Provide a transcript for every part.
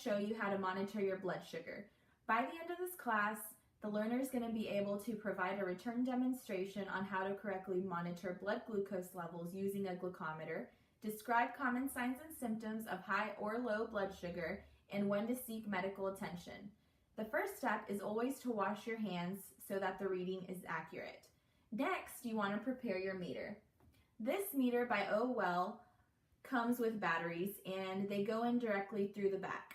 show you how to monitor your blood sugar. By the end of this class, the learner is going to be able to provide a return demonstration on how to correctly monitor blood glucose levels using a glucometer, describe common signs and symptoms of high or low blood sugar, and when to seek medical attention. The first step is always to wash your hands so that the reading is accurate. Next, you want to prepare your meter. This meter by Oh Well comes with batteries and they go in directly through the back.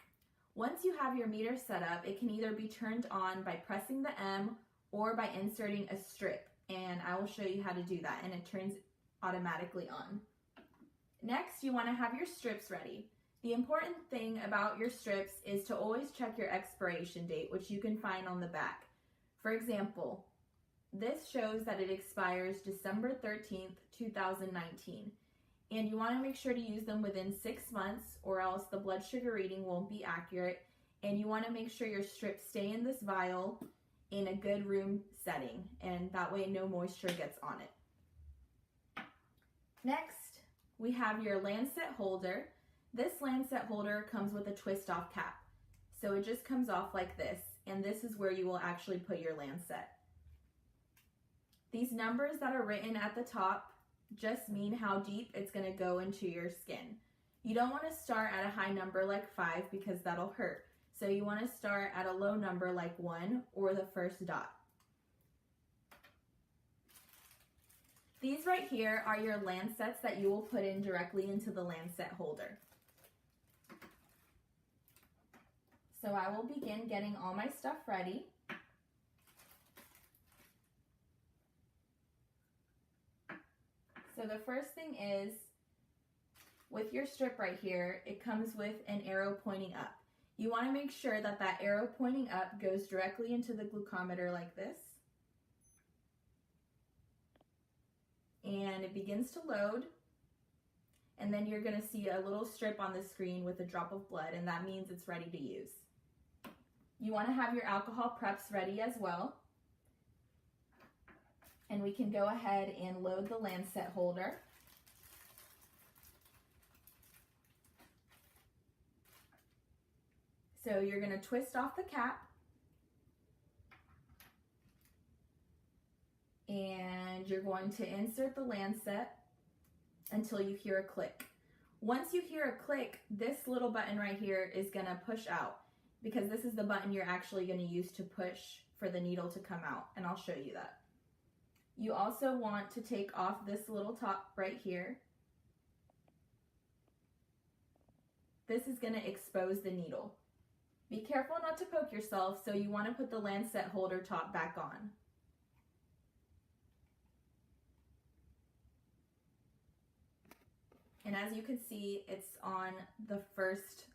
Once you have your meter set up, it can either be turned on by pressing the M or by inserting a strip, and I will show you how to do that, and it turns automatically on. Next, you want to have your strips ready. The important thing about your strips is to always check your expiration date, which you can find on the back. For example, this shows that it expires December 13th, 2019. And you want to make sure to use them within 6 months or else the blood sugar reading won't be accurate. And you want to make sure your strips stay in this vial in a good room setting, and that way no moisture gets on it. Next, we have your lancet holder. This lancet holder comes with a twist-off cap. So it just comes off like this, and this is where you will actually put your lancet. These numbers that are written at the top just mean how deep it's going to go into your skin. You don't want to start at a high number like 5 because that'll hurt. So you want to start at a low number like 1 or the first dot. These right here are your lancets that you will put in directly into the lancet holder. So I will begin getting all my stuff ready. So the first thing is, with your strip right here, it comes with an arrow pointing up. You want to make sure that that arrow pointing up goes directly into the glucometer like this. And it begins to load. And then you're going to see a little strip on the screen with a drop of blood, and that means it's ready to use. You want to have your alcohol preps ready as well. And we can go ahead and load the lancet holder. So you're going to twist off the cap. And you're going to insert the lancet until you hear a click. Once you hear a click, this little button right here is going to push out, because this is the button you're actually going to use to push for the needle to come out, and I'll show you that. You also want to take off this little top right here. This is going to expose the needle. Be careful not to poke yourself, so you want to put the lancet holder top back on. And as you can see, it's on the first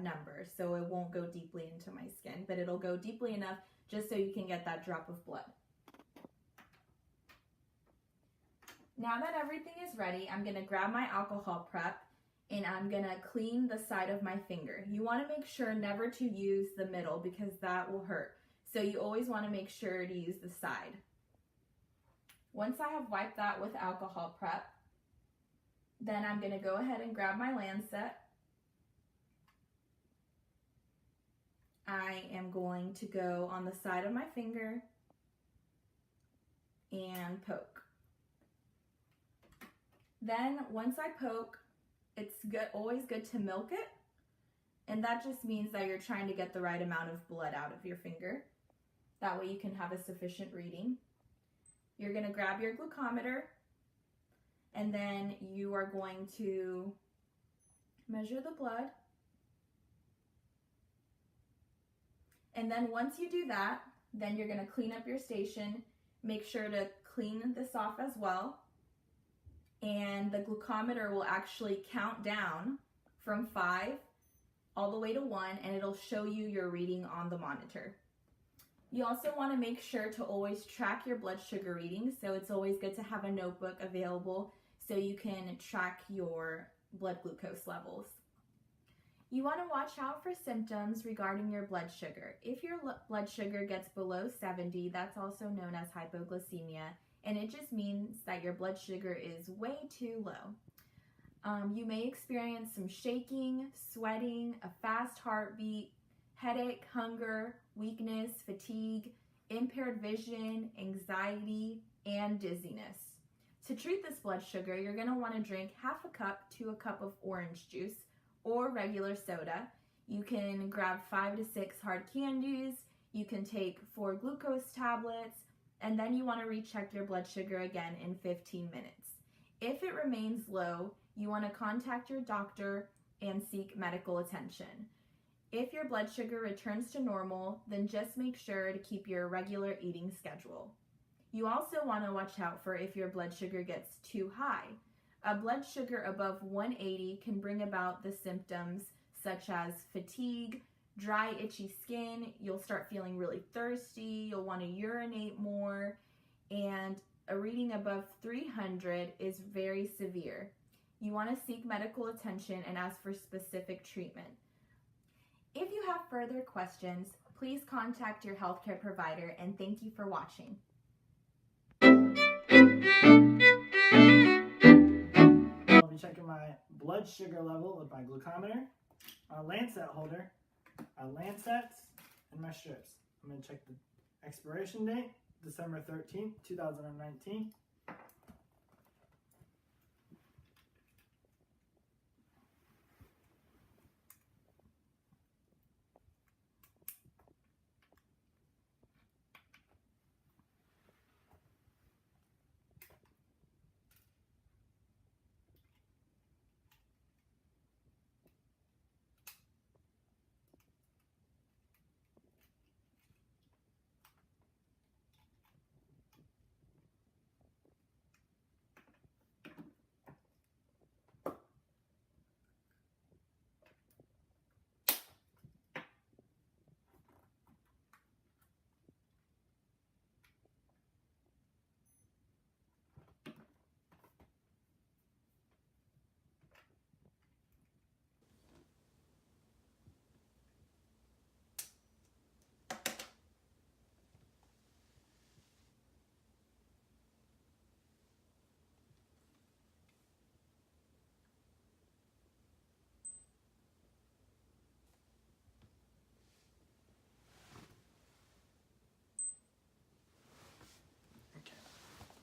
number, so it won't go deeply into my skin, but it'll go deeply enough just so you can get that drop of blood. Now that everything is ready, I'm going to grab my alcohol prep and I'm going to clean the side of my finger. You want to make sure never to use the middle because that will hurt. So you always want to make sure to use the side. Once I have wiped that with alcohol prep, then I'm going to go ahead and grab my lancet. I am going to go on the side of my finger and poke. Then once I poke, it's always good to milk it, and that just means that you're trying to get the right amount of blood out of your finger. That way you can have a sufficient reading. You're going to grab your glucometer, and then you are going to measure the blood. And then once you do that, then you're going to clean up your station. Make sure to clean this off as well. And the glucometer will actually count down from 5 all the way to 1, and it'll show you your reading on the monitor. You also want to make sure to always track your blood sugar readings, so it's always good to have a notebook available so you can track your blood glucose levels. You want to watch out for symptoms regarding your blood sugar. If your blood sugar gets below 70, that's also known as hypoglycemia, and it just means that your blood sugar is way too low. You may experience some shaking, sweating, a fast heartbeat, headache, hunger, weakness, fatigue, impaired vision, anxiety, and dizziness. To treat this blood sugar, you're going to want to drink half a cup to a cup of orange juice or regular soda. You can grab 5 to 6 hard candies. You can take 4 glucose tablets, and then you want to recheck your blood sugar again in 15 minutes. If it remains low, you want to contact your doctor and seek medical attention. If your blood sugar returns to normal, then just make sure to keep your regular eating schedule. You also want to watch out for if your blood sugar gets too high. A blood sugar above 180 can bring about the symptoms such as fatigue, dry, itchy skin, you'll start feeling really thirsty, you'll want to urinate more, and a reading above 300 is very severe. You want to seek medical attention and ask for specific treatment. If you have further questions, please contact your healthcare provider, and thank you for watching. I'll be checking my blood sugar level with my glucometer, my lancet holder, my lancets, and my strips. I'm going to check the expiration date, December 13th, 2019.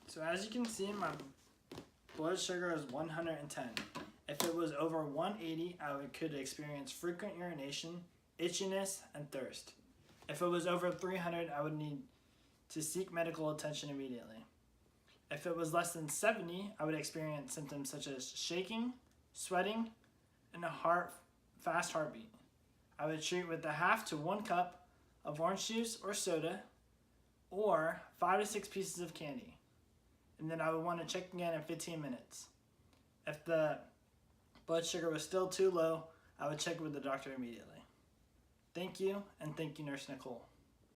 So as you can see, my blood sugar is 110. If it was over 180, could experience frequent urination, itchiness, and thirst. If it was over 300, I would need to seek medical attention immediately. If it was less than 70, I would experience symptoms such as shaking, sweating, and a fast heartbeat. I would treat with a half to 1 cup of orange juice or soda, or 5 to 6 pieces of candy. And then I would want to check again in 15 minutes. If the blood sugar was still too low, I would check with the doctor immediately. Thank you, and thank you, Nurse Nicole.